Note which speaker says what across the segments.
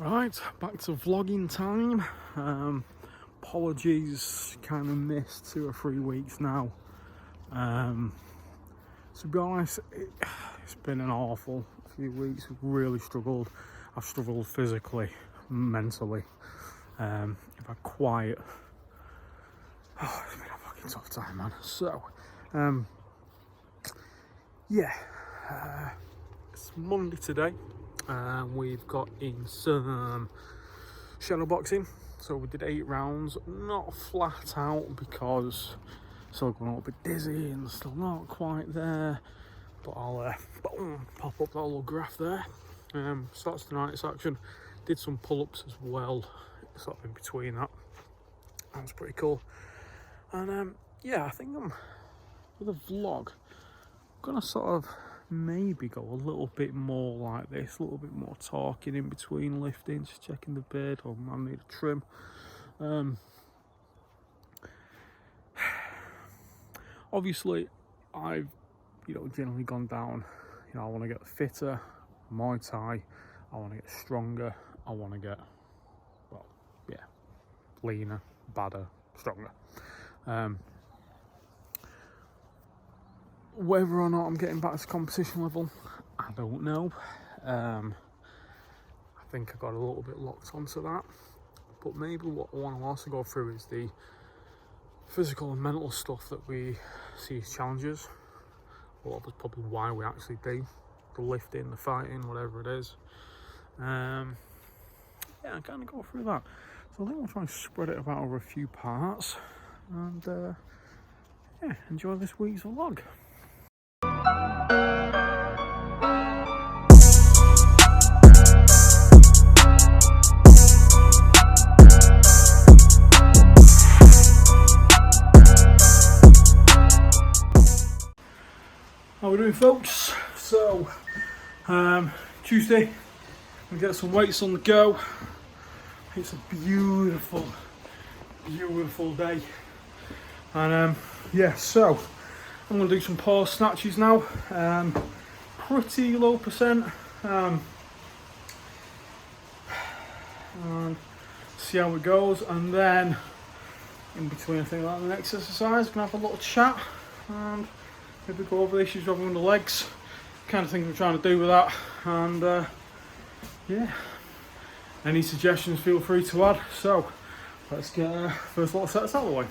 Speaker 1: Right, back to vlogging time. Apologies, kind of missed 2 or 3 weeks now. To be honest, it's been an awful few weeks. We've really struggled. I've struggled physically, mentally. I've had quiet. Oh, it's been a fucking tough time, man. So, it's Monday today. We've got in some shadow boxing, so we did 8 rounds, not flat out because still going a little bit dizzy and still not quite there, but I'll pop up that little graph there. Starts tonight's action. Did some pull-ups as well, sort of in between that. That was pretty cool. And I think I'm with a vlog, I'm gonna sort of maybe go a little bit more like this, a little bit more talking in between lifting, just checking the beard, or I need a trim. Obviously I've generally gone down, I want to get fitter, Muay Thai, I want to get stronger, I want to get leaner, badder, stronger. Whether or not I'm getting back to competition level, I don't know. I think I got a little bit locked onto that. But maybe what I want to also go through is the physical and mental stuff that we see as challenges. Well, that's probably why we actually do the lifting, the fighting, whatever it is. I kind of go through that. So I think we'll try and spread it about over a few parts. And enjoy this week's vlog. How we doing, folks? So Tuesday, we get some weights on the go. It's a beautiful day, and so I'm going to do some pause snatches now. Pretty low percent, and see how it goes. And then in between, I think like the next exercise, gonna have a little chat and maybe go over the issues rather than the legs. Kind of things I'm trying to do with that. And any suggestions, feel free to add. So let's get first lot of sets out of the way.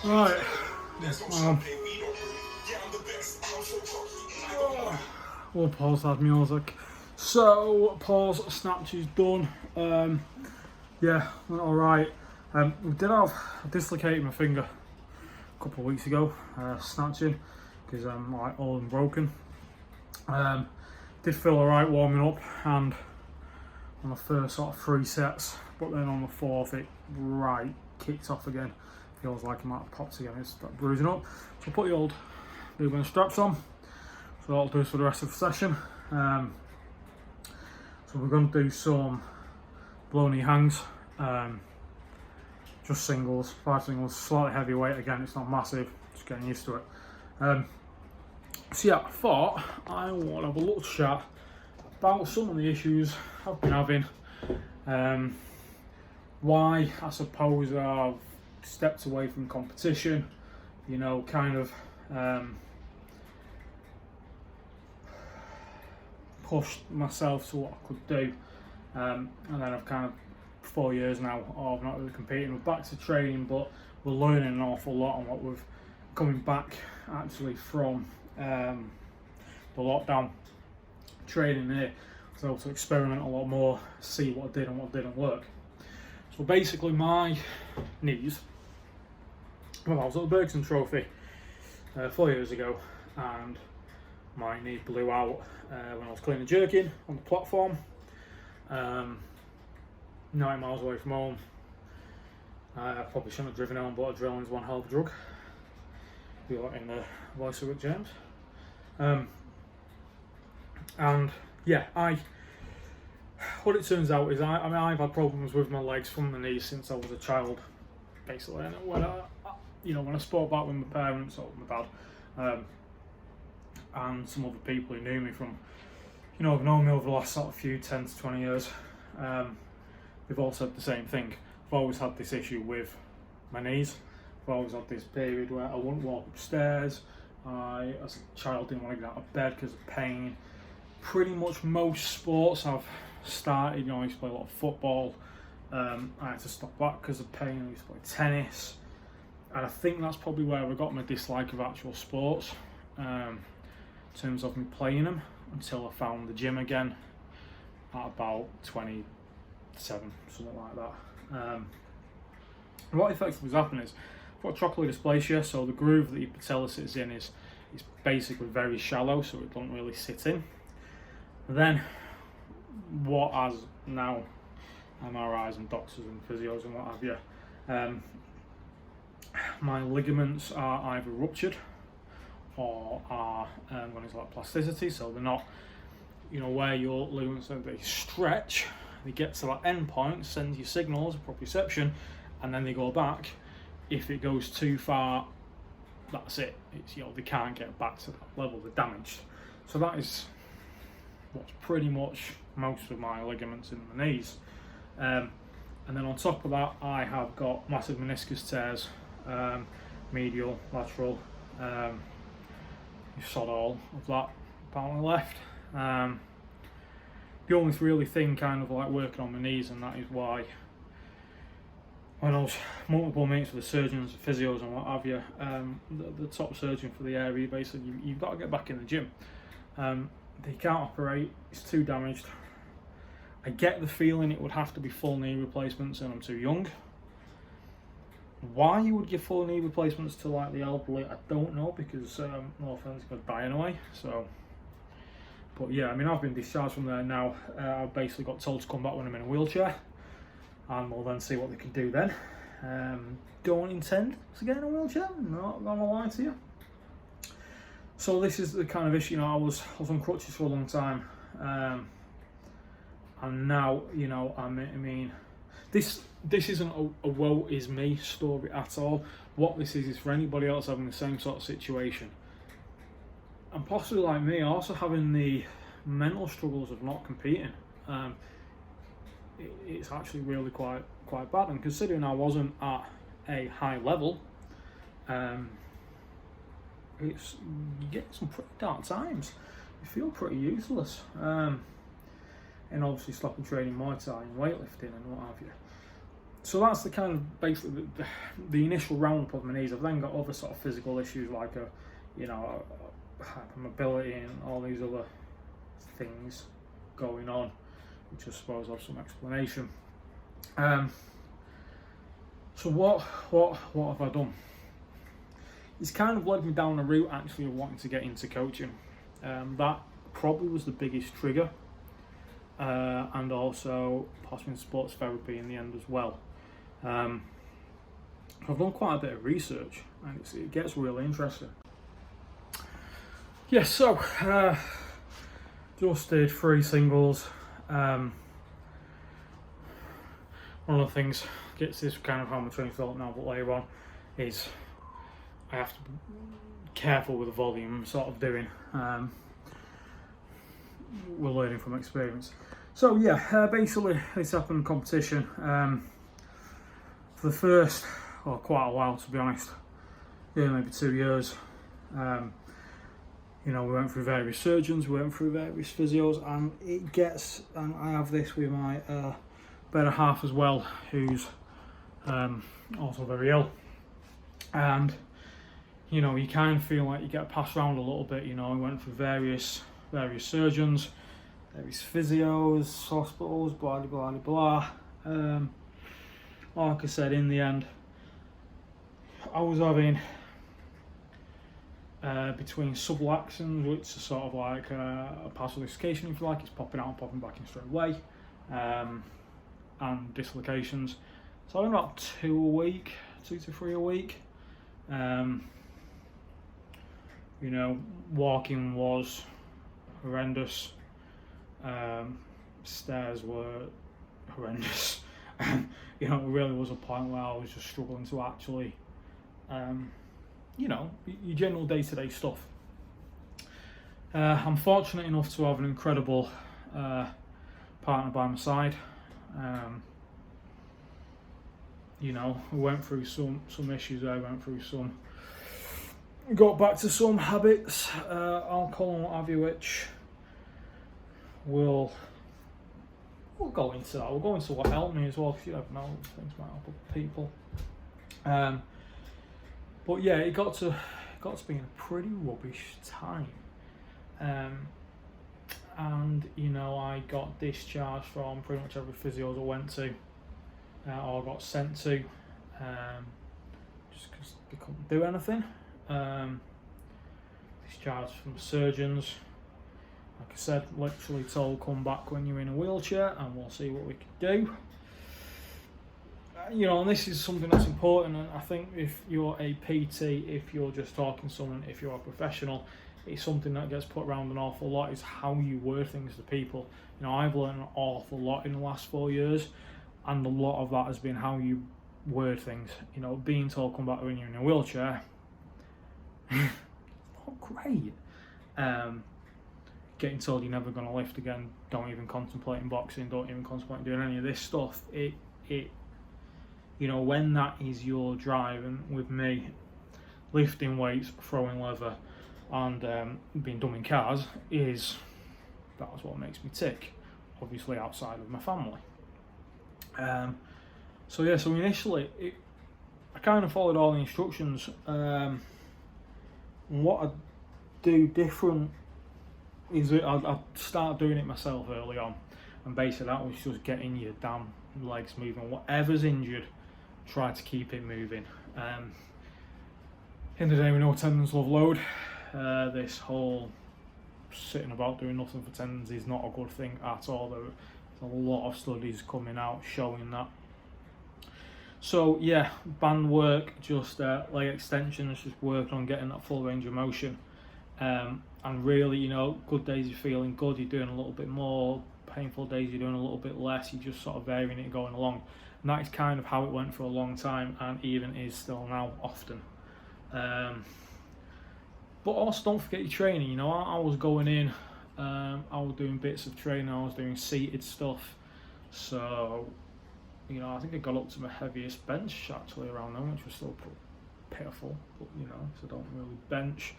Speaker 1: Right, we'll pause that music. So, pause snatch is done. Went alright. We did have dislocated my finger a couple of weeks ago, snatching, because I'm like all broken. Did feel alright warming up, and on the first sort of 3 sets, but then on the 4th it kicked off again. Feels like it might have popped again. It's started bruising up. So put the old movement straps on. So that'll do us for the rest of the session. So we're going to do some blow knee hangs, just singles, 5 singles, slightly heavy weight again. It's not massive, just getting used to it. So yeah, I thought I want to have a little chat about some of the issues I've been having, why I suppose I've stepped away from competition, you know, kind of pushed myself to what I could do, and then I've kind of 4 years now of not really competing. We're back to training, but we're learning an awful lot on what we've coming back actually from the lockdown training here. So I was able to experiment a lot more, see what I did and what didn't work. So basically my knees, well, I was at the Bergson Trophy 4 years ago, and my knee blew out when I was cleaning jerking on the platform, 9 miles away from home. I probably shouldn't have driven home, but adrenaline's one hell of a drug. Be like in the voice of Rick James. And yeah, what it turns out is I mean I've had problems with my legs from the knees since I was a child, basically. And when I spoke back with my parents or my dad, and some other people who knew me from, have known me over the last sort of 10 to 20 years, they've all said the same thing. I've always had this issue with my knees. I've always had this period where I wouldn't walk upstairs. I, as a child, didn't want to get out of bed because of pain. Pretty much most sports I've started, I used to play a lot of football. I had to stop that because of pain. I used to play tennis. And I think that's probably where I got my dislike of actual sports, in terms of me playing them, until I found the gym again at about 27, something like that. What effectively was happening is I've got trochlear dysplasia, so the groove that your patella sits in is basically very shallow, so it doesn't really sit in. Then what has now MRIs and doctors and physios and what have you, my ligaments are either ruptured or are when it's like plasticity, so they're not, where your ligaments, they stretch, they get to that end point, send you signals of proprioception, and then they go back. If it goes too far, that's it. It's, they can't get back to that level, they're damaged. So that is what's pretty much most of my ligaments in the knees. And then on top of that, I have got massive meniscus tears, medial, lateral, sod all of that apparently left. The only really thing kind of like working on my knees, and that is why when I was multiple meetings with the surgeons, the physios and what have you, the top surgeon for the area, basically you've got to get back in the gym. They can't operate, it's too damaged. I get the feeling it would have to be full knee replacements, and I'm too young. Why you would give full knee replacements to like the elderly, I don't know, because no offense, I'm going to die anyway. So, but yeah, I mean, I've been discharged from there now. I've basically got told to come back when I'm in a wheelchair, and we'll then see what they can do then. Don't intend to get in a wheelchair, not gonna lie to you. So this is the kind of issue, I was on crutches for a long time, and now, I mean, this isn't a woe is me story at all. What this is for anybody else having the same sort of situation, and possibly like me, also having the mental struggles of not competing. It's actually really quite bad, and considering I wasn't at a high level, you get some pretty dark times. You feel pretty useless, and obviously stopping training Muay Thai and weightlifting and what have you. So that's the kind of basically the initial roundup of my knees. I've then got other sort of physical issues like hypermobility and all these other things going on, which I suppose have some explanation. So what have I done? It's kind of led me down a route actually of wanting to get into coaching. That probably was the biggest trigger and also possibly in sports therapy in the end as well. I've done quite a bit of research, and it gets really interesting. Yeah, so just did 3 singles. One of the things gets this kind of how my training felt now, but later on is I have to be careful with the volume I'm sort of doing. We're learning from experience. So yeah, basically this happened in competition for the first, well, quite a while to be honest. Yeah, maybe 2 years. You know, we went through various surgeons, we went through various physios, and it gets, and I have this with my better half as well, who's also very ill. And, you know, you kind of feel like you get passed around a little bit, you know. I went through various surgeons, various physios, hospitals, blah, blah, blah, blah. Like I said, in the end, I was having between subluxations, which is sort of like a partial dislocation, if you like, it's popping out and popping back in straight away, and dislocations. So I'm about 2 to 3 a week. You know, walking was horrendous. Stairs were horrendous. You know, it really was a point where I was just struggling to actually, you know, your general day-to-day stuff. I'm fortunate enough to have an incredible partner by my side. You know, we went through some issues. I went through some, got back to some habits, alcohol and what have you, which we'll go into that. We'll go into what helped me as well, because you never know, things might help other people. But yeah, it got to being a pretty rubbish time. And you know, I got discharged from pretty much every physio I went to, or got sent to, just because they couldn't do anything. Discharged from surgeons. Like I said, literally told, come back when you're in a wheelchair and we'll see what we can do. You know, and this is something that's important, and I think if you're a PT, if you're just talking to someone, if you're a professional, it's something that gets put around an awful lot, is how you word things to people. You know, I've learned an awful lot in the last 4 years, and a lot of that has been how you word things. You know, being told come back when you're in a wheelchair, not great. Getting told you're never going to lift again, don't even contemplate in boxing, don't even contemplate doing any of this stuff. It you know, when that is your drive, and with me, lifting weights, throwing leather, and being dumb in cars, that's what makes me tick, obviously outside of my family. So yeah, so initially I kind of followed all the instructions. What I do different is that I start doing it myself early on, and basically that was just getting your damn legs moving. Whatever's injured, try to keep it moving. In the day, we know tendons love load. This whole sitting about doing nothing for tendons is not a good thing at all. There's a lot of studies coming out showing that. So yeah, band work, just leg extensions, just working on getting that full range of motion. And really, you know, good days you're feeling good, you're doing a little bit more. Painful days you're doing a little bit less. You're just sort of varying it, going along. And that is kind of how it went for a long time, and even is still now often. But also don't forget your training. You know, I was going in, I was doing bits of training, I was doing seated stuff. So, you know, I think I got up to my heaviest bench actually around then, which was still pitiful, but you know, so don't really bench.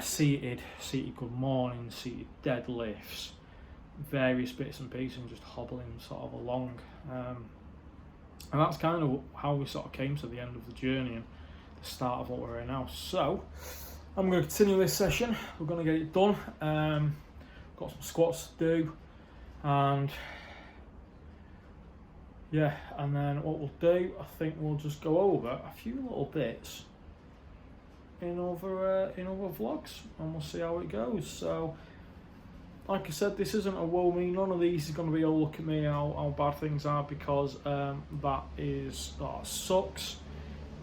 Speaker 1: Seated good morning, seated deadlifts, various bits and pieces, and just hobbling sort of along. And that's kind of how we sort of came to the end of the journey and the start of what we're in now. So I'm going to continue this session. We're going to get it done. Got some squats to do, and yeah, and then what we'll do, I think we'll just go over a few little bits in other vlogs, and we'll see how it goes. So like I said, this isn't a woe me. None of these is going to be, oh look at me how bad things are, because that sucks.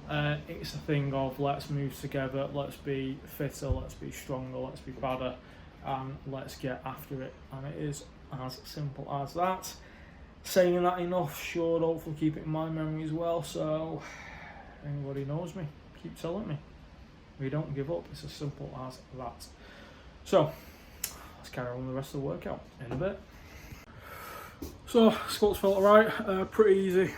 Speaker 1: It's a thing of let's move together, let's be fitter, let's be stronger, let's be better, and let's get after it. And it is as simple as that. Saying that enough should hopefully keep it in my memory as well. So anybody knows me, keep telling me. We don't give up. It's as simple as that. So let's carry on with the rest of the workout in a bit. So squats felt alright, pretty easy,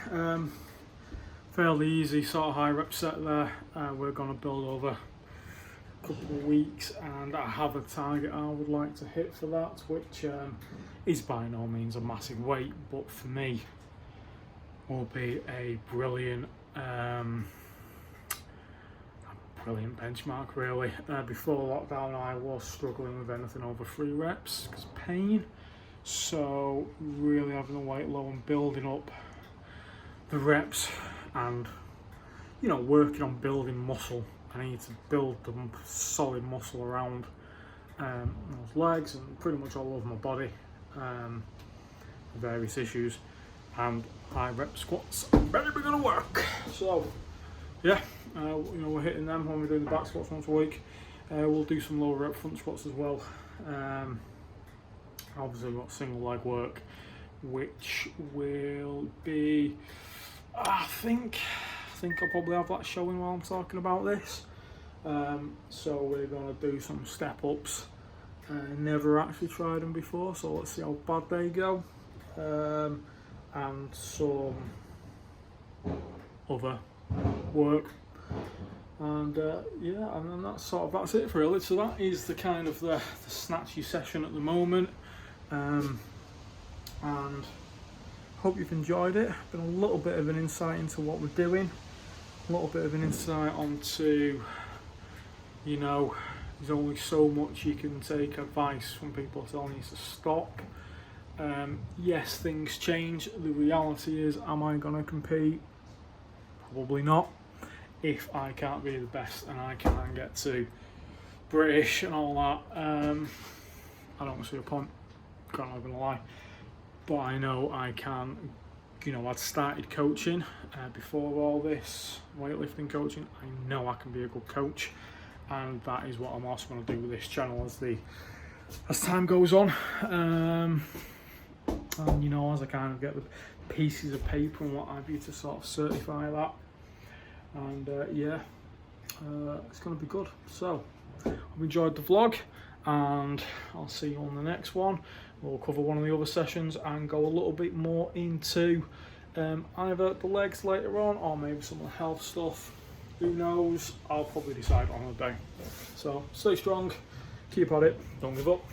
Speaker 1: fairly easy sort of high rep set there. We're going to build over a couple of weeks, and I have a target I would like to hit for that, which is by no means a massive weight, but for me will be a brilliant benchmark really. Before lockdown I was struggling with anything over 3 reps because of pain, so really having the weight low and building up the reps and, you know, working on building muscle. I need to build the solid muscle around those legs and pretty much all over my body, various issues, and high rep squats are very going to work. So yeah, you know, we're hitting them when we're doing the back squats once a week. We'll do some lower rep front squats as well. Obviously we've got single leg work, which will be, I think I'll probably have that showing while I'm talking about this. So we're going to do some step ups. Never actually tried them before, so let's see how bad they go. And some other work, and yeah, and then that's it really. So that is the kind of the snatchy session at the moment, and hope you've enjoyed it. Been a little bit of an insight into what we're doing, a little bit of an insight onto, you know, there's only so much you can take advice from people telling you to stop. Yes, things change. The reality is, am I going to compete? Probably not. If I can't be the best and I can't get to British and all that, I don't see a point, I'm not gonna lie. But I know I can, you know, I'd started coaching before all this, weightlifting coaching. I know I can be a good coach, and that is what I'm also going to do with this channel as time goes on. And you know, as I kind of get the pieces of paper and what have you to sort of certify that, and yeah, it's going to be good. So I've enjoyed the vlog, and I'll see you on the next one. We'll cover one of the other sessions and go a little bit more into either the legs later on, or maybe some of the health stuff. Who knows? I'll probably decide on the day. So stay strong, keep at it, don't give up.